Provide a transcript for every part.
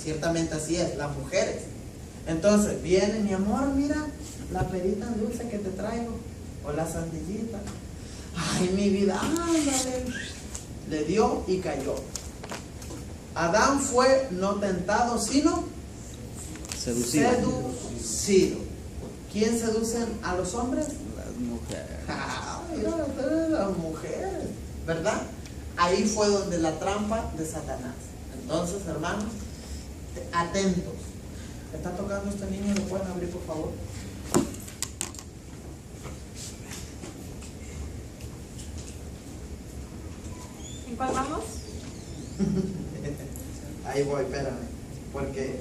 ciertamente así es, las mujeres. Entonces viene, mi amor, mira la perita dulce que te traigo, o la sandillita. Ay, mi vida, ándale. Le dio y cayó. Adán fue no tentado, sino seducido. ¿Quién seducen a los hombres? Las mujeres. Mira, las mujeres, ¿verdad? Ahí fue donde la trampa de Satanás. Entonces, hermanos, atentos. ¿Está tocando este niño? ¿Lo pueden abrir, por favor? ¿En cuál vamos? Ahí voy, espérame. Porque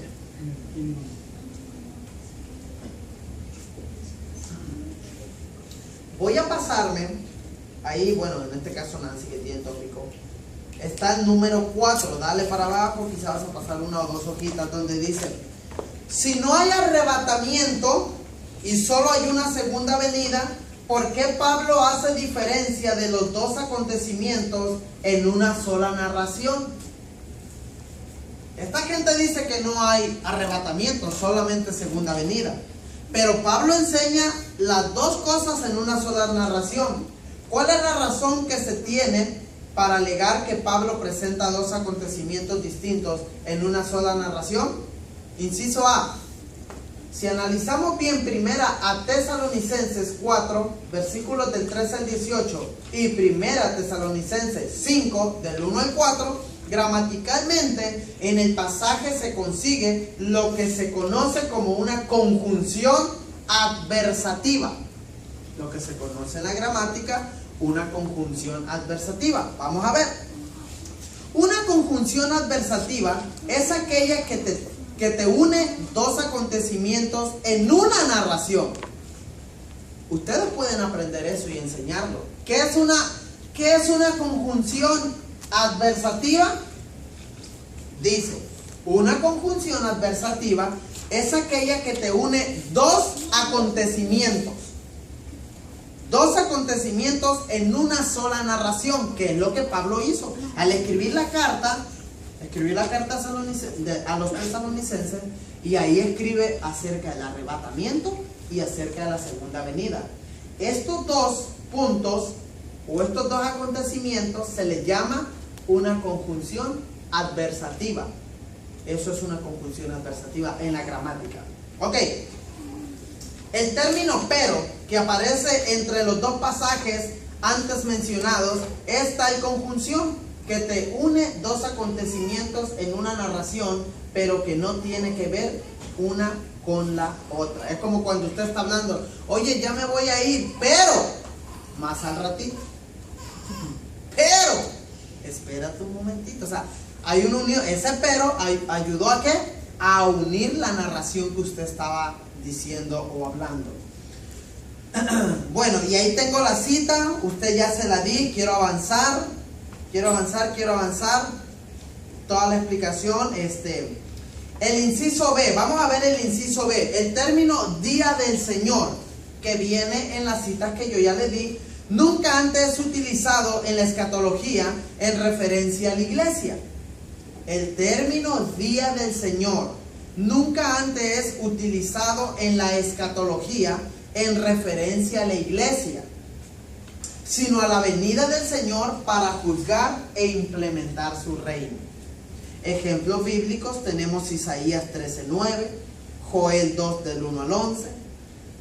voy a pasarme. Ahí, bueno, en este caso Nancy, que tiene tópico. Está el número 4. Dale para abajo, quizás vas a pasar una o dos hojitas donde dice: si no hay arrebatamiento y solo hay una segunda venida, ¿por qué Pablo hace diferencia de los dos acontecimientos en una sola narración? Esta gente dice que no hay arrebatamiento, solamente segunda venida. Pero Pablo enseña las dos cosas en una sola narración. ¿Cuál es la razón que se tiene para alegar que Pablo presenta dos acontecimientos distintos en una sola narración? Inciso A. Si analizamos bien primera a Tesalonicenses 4, versículos del 13 al 18, y primera Tesalonicenses 5, del 1 al 4, gramaticalmente en el pasaje se consigue lo que se conoce como una conjunción adversativa. Lo que se conoce en la gramática, una conjunción adversativa. Vamos a ver. Una conjunción adversativa es aquella que te une dos acontecimientos en una narración. Ustedes pueden aprender eso y enseñarlo. ¿Qué es una conjunción adversativa? Dice, una conjunción adversativa es aquella que te une dos acontecimientos. Dos acontecimientos en una sola narración, que es lo que Pablo hizo. Al escribir la carta a los tesalonicenses, y ahí escribe acerca del arrebatamiento y acerca de la segunda venida. Estos dos puntos o estos dos acontecimientos se les llama una conjunción adversativa. Eso es una conjunción adversativa en la gramática. Ok. El término pero, que aparece entre los dos pasajes antes mencionados, es tal conjunción que te une dos acontecimientos en una narración, pero que no tiene que ver una con la otra. Es como cuando usted está hablando: oye, ya me voy a ir, pero más al ratito. Pero espérate un momentito. O sea, hay una unión. Ese pero ayudó a ¿qué? A unir la narración que usted estaba diciendo o hablando. Bueno, y ahí tengo la cita. Usted ya se la di. Quiero avanzar. Toda la explicación. El inciso B. Vamos a ver el inciso B. El término día del Señor, que viene en las citas que yo ya le di, nunca antes utilizado en la escatología en referencia a la iglesia. El término día del Señor nunca antes utilizado en la escatología en referencia a la iglesia, sino a la venida del Señor para juzgar e implementar su reino. Ejemplos bíblicos tenemos Isaías 13:9, Joel 2 del 1 al 11,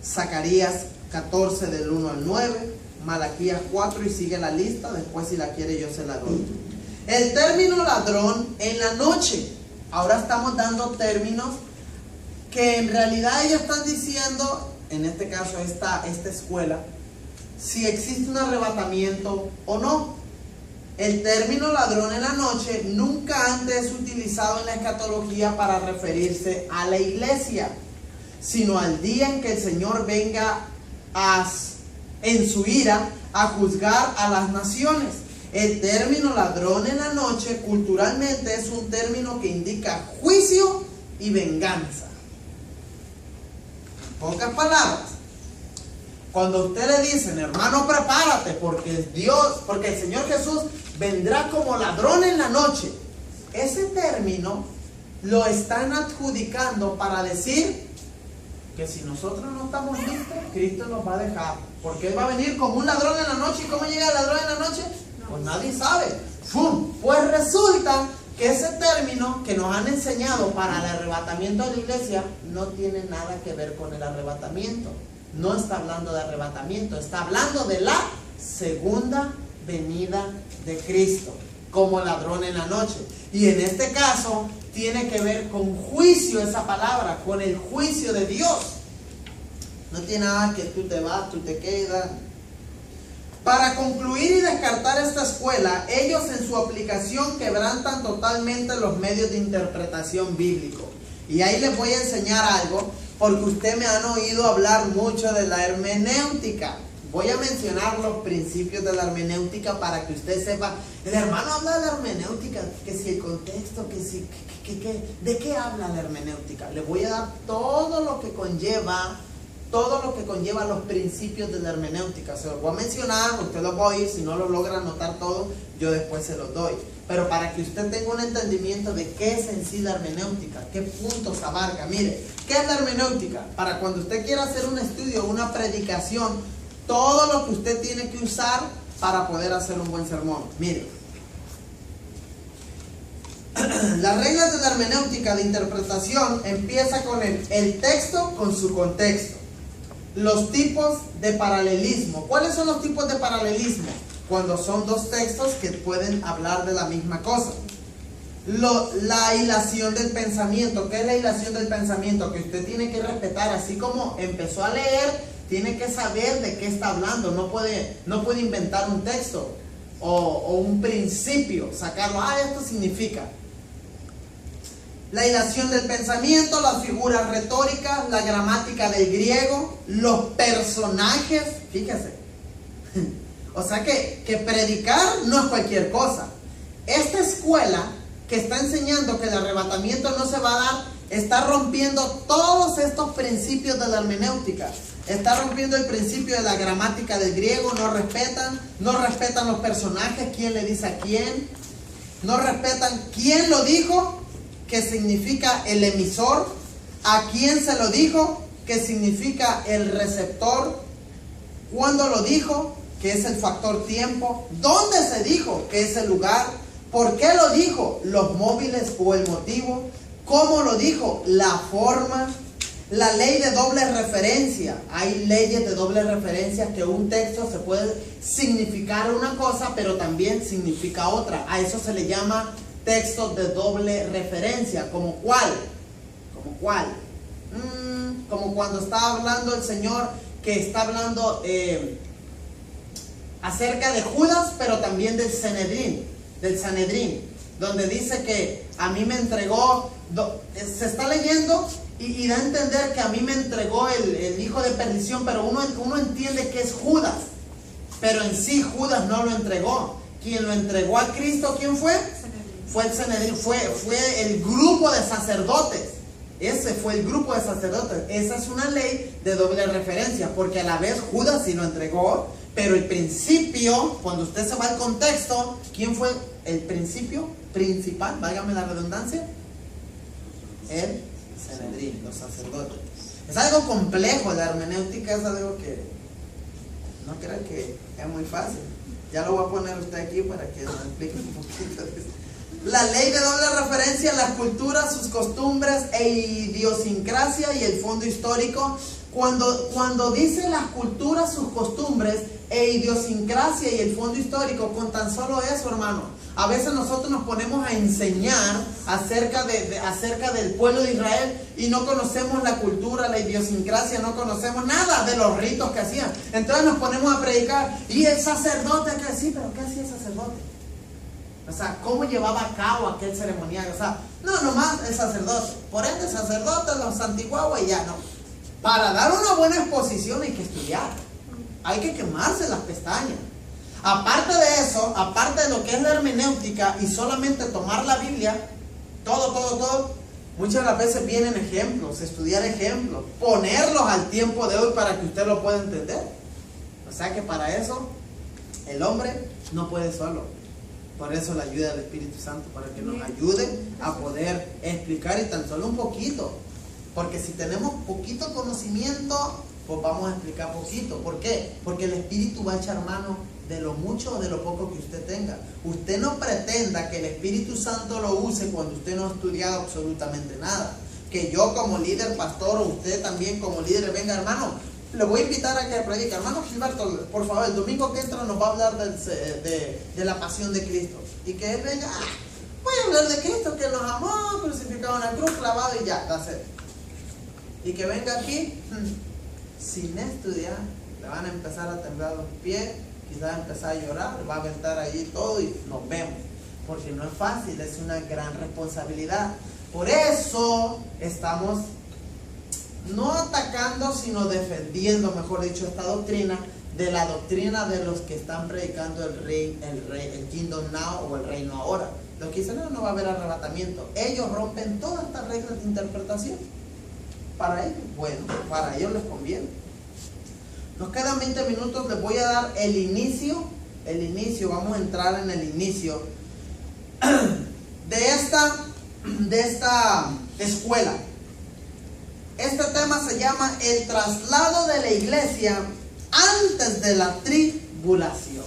Zacarías 14 del 1 al 9, Malaquías 4, y sigue la lista. Después, si la quiere, yo se la doy. El término ladrón en la noche. Ahora estamos dando términos que en realidad ellos están diciendo, en este caso esta escuela, si existe un arrebatamiento o no. El término ladrón en la noche nunca antes utilizado en la escatología para referirse a la iglesia, sino al día en que el Señor venga en su ira a juzgar a las naciones. El término ladrón en la noche culturalmente es un término que indica juicio y venganza. En pocas palabras, cuando usted le dicen: hermano, prepárate porque el Señor Jesús vendrá como ladrón en la noche, ese término lo están adjudicando para decir que si nosotros no estamos listos, Cristo nos va a dejar. Porque Él va a venir como un ladrón en la noche. ¿Y cómo llega el ladrón en la noche? Pues nadie sabe. ¡Fum! Pues resulta que ese término que nos han enseñado para el arrebatamiento de la iglesia no tiene nada que ver con el arrebatamiento. No está hablando de arrebatamiento, está hablando de la segunda venida de Cristo, como ladrón en la noche. Y en este caso tiene que ver con juicio esa palabra, con el juicio de Dios. No tiene nada que tú te vas, tú te quedas. Para concluir y descartar esta escuela, ellos en su aplicación quebrantan totalmente los medios de interpretación bíblico. Y ahí les voy a enseñar algo, porque ustedes me han oído hablar mucho de la hermenéutica. Voy a mencionar los principios de la hermenéutica para que usted sepa. El hermano habla de la hermenéutica, que si el contexto, que si, ¿de qué habla la hermenéutica? Le voy a dar todo lo que conlleva los principios de la hermenéutica. Se los voy a mencionar, usted los va a oír. Si no lo logra anotar todo, yo después se los doy. Pero para que usted tenga un entendimiento de qué es en sí la hermenéutica, qué puntos abarca. Mire, ¿qué es la hermenéutica? Para cuando usted quiera hacer un estudio, una predicación, todo lo que usted tiene que usar para poder hacer un buen sermón. Mire, las reglas de la hermenéutica de interpretación empieza con el texto con su contexto. Los tipos de paralelismo. ¿Cuáles son los tipos de paralelismo? Cuando son dos textos que pueden hablar de la misma cosa. La hilación del pensamiento. ¿Qué es la hilación del pensamiento? Que usted tiene que respetar. Así como empezó a leer, tiene que saber de qué está hablando. No puede inventar un texto o un principio, sacarlo. Esto significa. La hilación del pensamiento, las figuras retóricas, la gramática del griego, los personajes. Fíjese. O sea que predicar no es cualquier cosa. Esta escuela que está enseñando que el arrebatamiento no se va a dar, está rompiendo todos estos principios de la hermenéutica. Está rompiendo el principio de la gramática del griego. No respetan los personajes, quién le dice a quién. No respetan quién lo dijo, que significa el emisor, a quién se lo dijo, que significa el receptor, cuándo lo dijo, que es el factor tiempo, dónde se dijo, que es el lugar, por qué lo dijo, los móviles o el motivo, cómo lo dijo, la forma, la ley de doble referencia. Hay leyes de doble referencia que un texto se puede significar una cosa, pero también significa otra. A eso se le llama textos de doble referencia. ¿Como cuál? Como cuando está hablando el Señor, que está hablando acerca de Judas, pero también del Sanedrín, donde dice que a mí me entregó, se está leyendo y da a entender que a mí me entregó el hijo de perdición, pero uno entiende que es Judas, pero en sí Judas no lo entregó. Quien lo entregó a Cristo, ¿quién fue? Fue el Sanedrín, fue el grupo de sacerdotes. Ese fue el grupo de sacerdotes. Esa es una ley de doble referencia, porque a la vez Judas sí lo entregó, pero el principio, cuando usted se va al contexto, ¿quién fue el principio principal? Válgame la redundancia. El Sanedrín, los sacerdotes. Es algo complejo, la hermenéutica es algo que no crean que es muy fácil. Ya lo voy a poner usted aquí para que nos explique un poquito de eso. La ley de doble referencia, las culturas, sus costumbres e idiosincrasia y el fondo histórico. Cuando dice las culturas, sus costumbres e idiosincrasia y el fondo histórico, con tan solo eso, hermano, a veces nosotros nos ponemos a enseñar acerca del pueblo de Israel y no conocemos la cultura, la idiosincrasia, no conocemos nada de los ritos que hacían. Entonces nos ponemos a predicar, y el sacerdote, que sí, pero ¿qué hacía el sacerdote? O sea, ¿cómo llevaba a cabo aquel ceremonial? O sea, no, nomás el sacerdote. Por ende, el sacerdote los santiguaba y ya no. Para dar una buena exposición hay que estudiar. Hay que quemarse las pestañas. Aparte de eso, aparte de lo que es la hermenéutica y solamente tomar la Biblia, todo, muchas de las veces vienen ejemplos, estudiar ejemplos, ponerlos al tiempo de hoy para que usted lo pueda entender. O sea que para eso el hombre no puede solo. Por eso la ayuda del Espíritu Santo, para que nos ayude a poder explicar y tan solo un poquito. Porque si tenemos poquito conocimiento, pues vamos a explicar poquito. ¿Por qué? Porque el Espíritu va a echar mano de lo mucho o de lo poco que usted tenga. Usted no pretenda que el Espíritu Santo lo use cuando usted no ha estudiado absolutamente nada. Que yo como líder pastor o usted también como líder venga, hermano, le voy a invitar a que predique. Hermano Gilberto, por favor, el domingo que entra nos va a hablar de la pasión de Cristo. Y que él venga, voy a hablar de Cristo que nos amó, crucificado en la cruz, clavado y ya, that's it. Y que venga aquí sin estudiar, le van a empezar a temblar los pies, quizás empezar a llorar, va a aventar allí todo y nos vemos. Porque no es fácil, es una gran responsabilidad. Por eso estamos no atacando, sino defendiendo, mejor dicho, esta doctrina, de la doctrina de los que están predicando el Kingdom Now o el reino ahora. Los que dicen no va a haber arrebatamiento. Ellos rompen todas estas reglas de interpretación. Para ellos, bueno, para ellos les conviene. Nos quedan 20 minutos, les voy a dar el inicio, vamos a entrar en el inicio de esta escuela. Este tema se llama el traslado de la iglesia antes de la tribulación.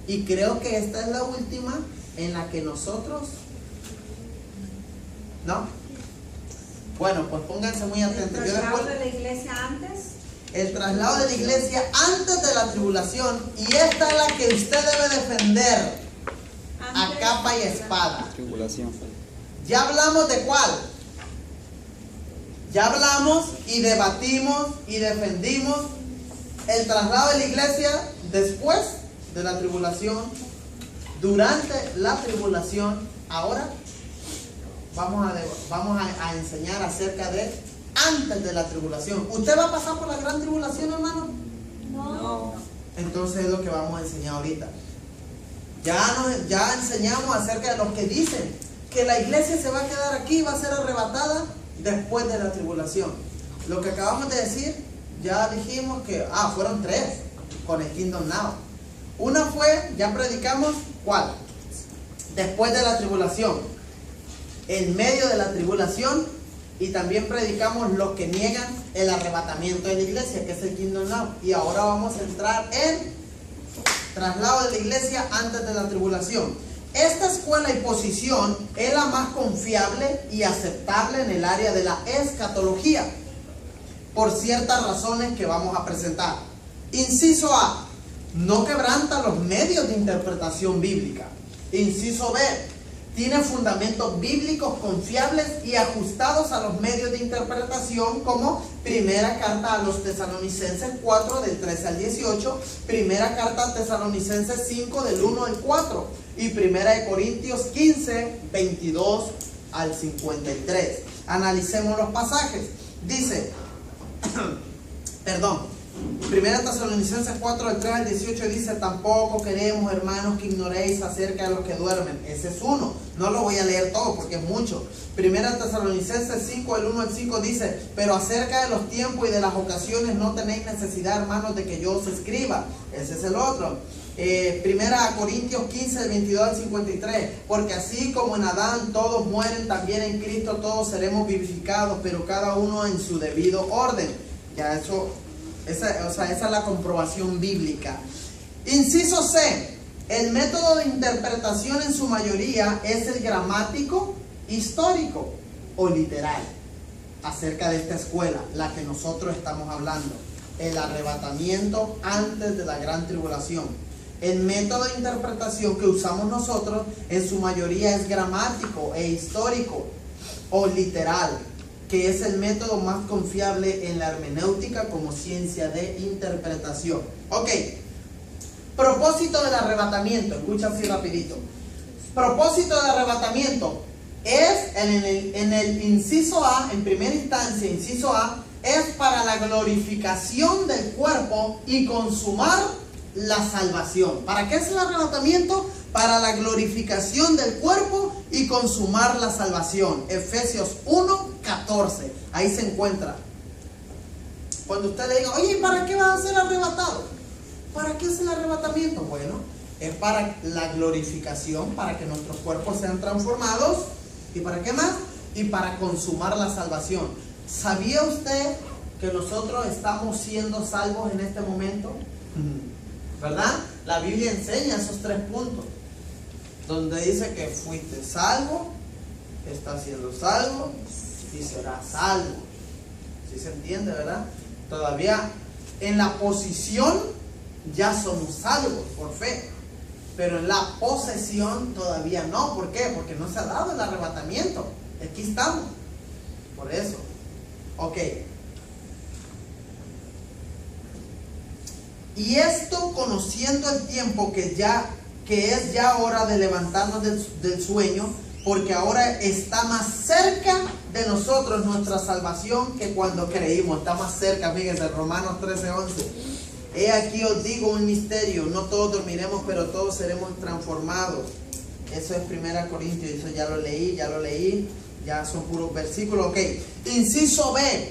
Y creo que esta es la última en la que nosotros, ¿no? Bueno, pues pónganse muy atentos. ¿El traslado de la iglesia antes? El traslado de la iglesia antes de la tribulación, y esta es la que usted debe defender a capa y espada. Tribulación. Ya hablamos de cuál. Ya hablamos y debatimos y defendimos el traslado de la iglesia después de la tribulación, durante la tribulación. Ahora vamos a enseñar acerca de antes de la tribulación. ¿Usted va a pasar por la gran tribulación, hermano? No. Entonces es lo que vamos a enseñar ahorita. Ya enseñamos acerca de los que dicen que la iglesia se va a quedar aquí y va a ser arrebatada después de la tribulación. Lo que acabamos de decir, ya dijimos que fueron 3 con el Kingdom Now. Una fue, ya predicamos, ¿cuál? Después de la tribulación, en medio de la tribulación, y también predicamos los que niegan el arrebatamiento de la iglesia, que es el Kingdom Now. Y ahora vamos a entrar en traslado de la iglesia antes de la tribulación. Esta escuela y posición es la más confiable y aceptable en el área de la escatología, por ciertas razones que vamos a presentar. Inciso A, no quebranta los medios de interpretación bíblica. Inciso B, tiene fundamentos bíblicos confiables y ajustados a los medios de interpretación, como primera carta a los Tesalonicenses 4 del 13 al 18, primera carta a Tesalonicenses 5 del 1 al 4 y primera de Corintios 15, 22 al 53. Analicemos los pasajes. Dice, Primera Tesalonicenses 4 del 3 al 18 dice: tampoco queremos, hermanos, que ignoréis acerca de los que duermen. Ese es uno. No lo voy a leer todo porque es mucho. Primera Tesalonicenses 5 del 1 al 5 dice: pero acerca de los tiempos y de las ocasiones no tenéis necesidad, hermanos, de que yo os escriba. Ese es el otro. Primera Corintios 15 del 22 al 53: porque así como en Adán todos mueren, también en Cristo todos seremos vivificados, pero cada uno en su debido orden. Ya eso... esa es la comprobación bíblica. Inciso C, el método de interpretación en su mayoría es el gramático, histórico o literal. Acerca de esta escuela, la que nosotros estamos hablando, el arrebatamiento antes de la gran tribulación. El método de interpretación que usamos nosotros en su mayoría es gramático e histórico o literal, que es el método más confiable en la hermenéutica como ciencia de interpretación. Ok, propósito del arrebatamiento, escucha así rapidito. Propósito del arrebatamiento es en el inciso A, en primera instancia, inciso A, es para la glorificación del cuerpo y consumar la salvación. ¿Para qué es el arrebatamiento? Para la glorificación del cuerpo y consumar la salvación. Efesios 1:14. Ahí se encuentra. Cuando usted le diga: oye, ¿para qué vas a ser arrebatado? ¿Para qué es el arrebatamiento? Bueno, es para la glorificación, para que nuestros cuerpos sean transformados. ¿Y para qué más? Y para consumar la salvación. ¿Sabía usted que nosotros estamos siendo salvos en este momento? ¿Verdad? La Biblia enseña esos 3 puntos, donde dice que fuiste salvo, estás siendo salvo y serás salvo. ¿Sí se entiende, verdad? Todavía en la posición ya somos salvos por fe, pero en la posesión todavía no. ¿Por qué? Porque no se ha dado el arrebatamiento. Aquí estamos. Por eso. Ok. Y esto conociendo el tiempo que es ya hora de levantarnos del sueño, porque ahora está más cerca de nosotros nuestra salvación que cuando creímos. Está más cerca, fíjense, Romanos 13:11. He aquí os digo un misterio, no todos dormiremos, pero todos seremos transformados. Eso es 1 Corintios, eso ya lo leí, ya son puros versículos. Ok, inciso B,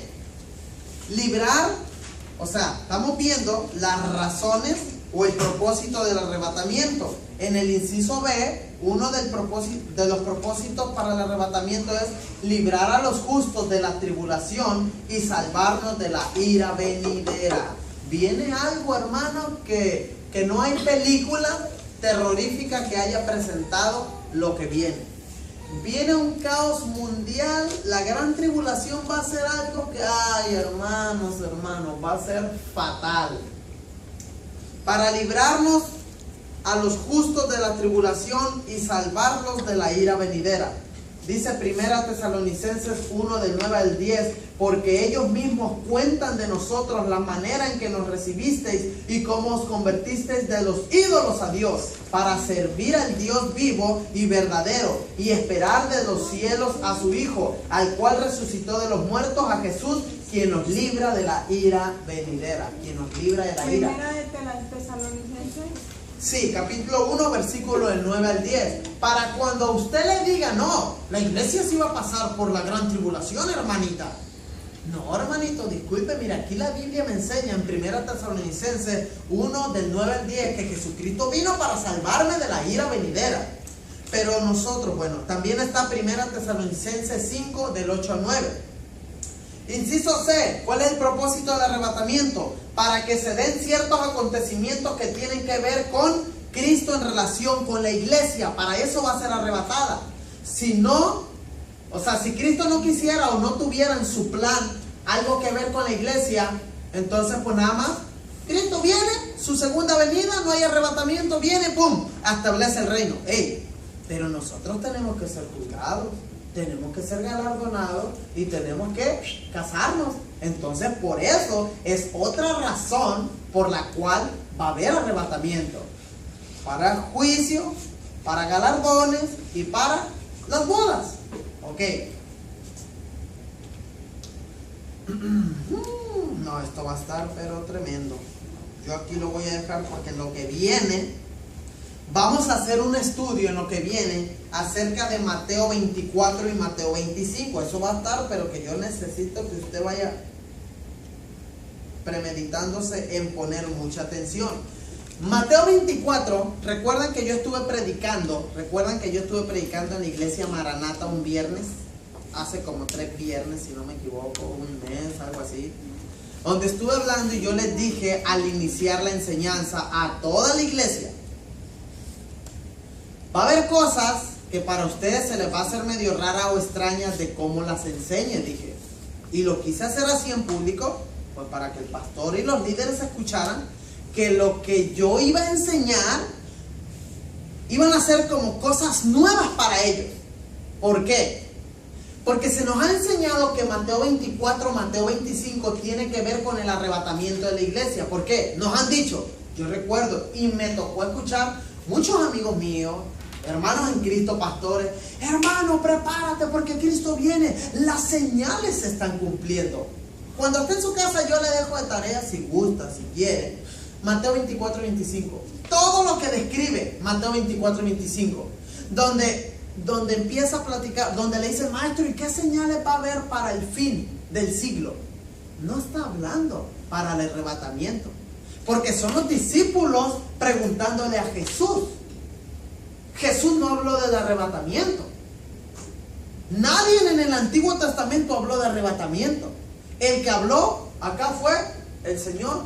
librar, o sea, estamos viendo las razones o el propósito del arrebatamiento. En el inciso B, uno de los propósitos para el arrebatamiento es librar a los justos de la tribulación y salvarnos de la ira venidera. Viene algo, hermano, que no hay película terrorífica que haya presentado lo que viene. Viene un caos mundial, la gran tribulación va a ser algo que, ay, hermanos, va a ser fatal. Para librarnos a los justos de la tribulación y salvarlos de la ira venidera. Dice 1 Tesalonicenses 1 del 9 al 10, porque ellos mismos cuentan de nosotros la manera en que nos recibisteis y cómo os convertisteis de los ídolos a Dios, para servir al Dios vivo y verdadero y esperar de los cielos a su Hijo, al cual resucitó de los muertos, a Jesús, quien nos libra de la ira venidera. Quien nos libra de la ira. Primera de Tesalonicenses. Sí, capítulo 1, versículo del 9 al 10. Para cuando usted le diga, no, la iglesia sí va a pasar por la gran tribulación, hermanita. No, hermanito, disculpe, mira, aquí la Biblia me enseña en 1 Tesalonicenses 1, del 9 al 10, que Jesucristo vino para salvarme de la ira venidera. Pero nosotros, bueno, también está 1 Tesalonicenses 5, del 8 al 9. Inciso C, ¿cuál es el propósito del arrebatamiento? Para que se den ciertos acontecimientos que tienen que ver con Cristo en relación con la iglesia. Para eso va a ser arrebatada. Si no, o sea, si Cristo no quisiera o no tuviera en su plan algo que ver con la iglesia, entonces pues nada más, Cristo viene, su segunda venida, no hay arrebatamiento, viene, pum, establece el reino. Pero nosotros tenemos que ser juzgados, tenemos que ser galardonados y tenemos que casarnos. Entonces por eso es otra razón por la cual va a haber arrebatamiento. Para el juicio, para galardones y para las bodas. Ok. No, esto va a estar pero tremendo. Yo aquí lo voy a dejar porque en lo que viene vamos a hacer un estudio en lo que viene acerca de Mateo 24 y Mateo 25. Eso va a estar, pero que yo necesito que usted vaya premeditándose en poner mucha atención. Mateo 24, recuerdan que yo estuve predicando en la iglesia Maranata un viernes, hace como 3 viernes, si no me equivoco, un mes, algo así, donde estuve hablando y yo les dije al iniciar la enseñanza a toda la iglesia, va a haber cosas que para ustedes se les va a hacer medio rara o extrañas de cómo las enseñe, dije. Y lo quise hacer así en público, pues para que el pastor y los líderes escucharan que lo que yo iba a enseñar iban a ser como cosas nuevas para ellos. ¿Por qué? Porque se nos ha enseñado que Mateo 24, Mateo 25 tiene que ver con el arrebatamiento de la iglesia. ¿Por qué? Nos han dicho, yo recuerdo y me tocó escuchar muchos amigos míos, hermanos en Cristo, pastores, hermano, prepárate porque Cristo viene, las señales se están cumpliendo. Cuando esté en su casa yo le dejo de tarea, si gusta, si quiere, Mateo 24 y 25, todo lo que describe Mateo 24 y 25, donde empieza a platicar, donde le dice, maestro, ¿y qué señales va a haber para el fin del siglo? No está hablando para el arrebatamiento. Porque son los discípulos preguntándole a Jesús. Jesús no habló del arrebatamiento. Nadie en el Antiguo Testamento habló de arrebatamiento. El que habló acá fue el Señor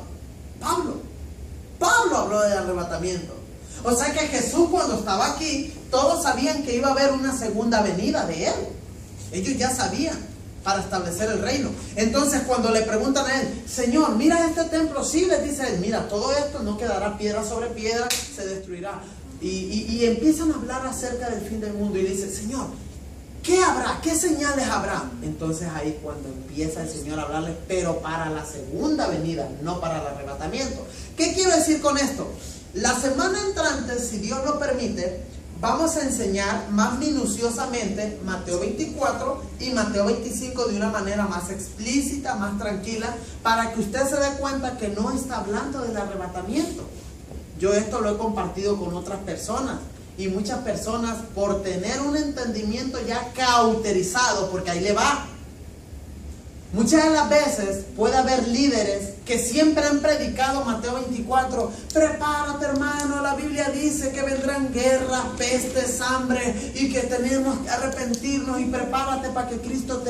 Pablo. Pablo habló del arrebatamiento. O sea que Jesús, cuando estaba aquí, todos sabían que iba a haber una segunda venida de Él. Ellos ya sabían, para establecer el reino. Entonces cuando le preguntan a Él, Señor, mira este templo, sí, les dice Él, mira, todo esto no quedará piedra sobre piedra, se destruirá. Y empiezan a hablar acerca del fin del mundo y le dice, Señor, ¿qué habrá? ¿Qué señales habrá? Entonces ahí cuando empieza el Señor a hablarles, pero para la segunda venida, no para el arrebatamiento. ¿Qué quiero decir con esto? La semana entrante, si Dios lo permite, vamos a enseñar más minuciosamente Mateo 24 y Mateo 25 de una manera más explícita, más tranquila, para que usted se dé cuenta que no está hablando del arrebatamiento. Yo esto lo he compartido con otras personas y muchas personas, por tener un entendimiento ya cauterizado, porque ahí le va. Muchas de las veces puede haber líderes que siempre han predicado Mateo 24. Prepárate, hermano, la Biblia dice que vendrán guerras, pestes, hambre y que tenemos que arrepentirnos, y prepárate para que Cristo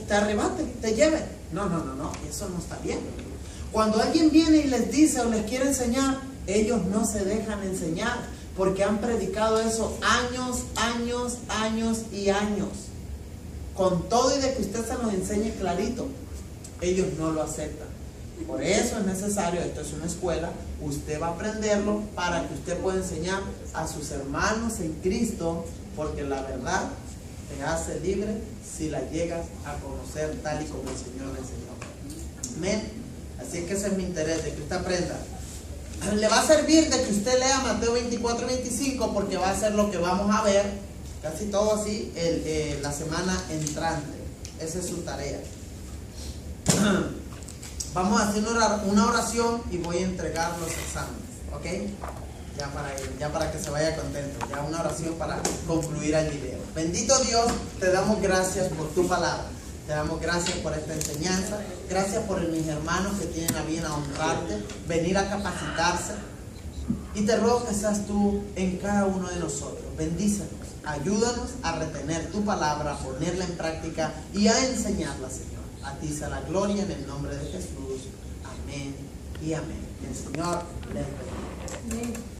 te arrebate, te lleve. No, eso no está bien. Cuando alguien viene y les dice o les quiere enseñar, ellos no se dejan enseñar, porque han predicado eso años y años. Con todo y de que usted se los enseñe clarito, ellos no lo aceptan. Por eso es necesario, esto es una escuela, usted va a aprenderlo para que usted pueda enseñar a sus hermanos en Cristo, porque la verdad te hace libre si la llegas a conocer tal y como el Señor le enseñó. Amén. Así es que ese es mi interés, de que usted aprenda. Le va a servir de que usted lea Mateo 24 y 25, porque va a ser lo que vamos a ver casi todo así la semana entrante. Esa es su tarea. Vamos a hacer una oración y voy a entregar los exámenes, ¿ok? Ya para que se vaya contento. Ya una oración para concluir el video. Bendito Dios, te damos gracias por tu palabra. Te damos gracias por esta enseñanza. Gracias por mis hermanos que tienen a bien a honrarte, venir a capacitarse. Y te ruego que seas tú en cada uno de nosotros. Bendícenos, ayúdanos a retener tu palabra, a ponerla en práctica y a enseñarla, Señor. A ti sea la gloria en el nombre de Jesús. Amén y amén. El Señor les bendiga.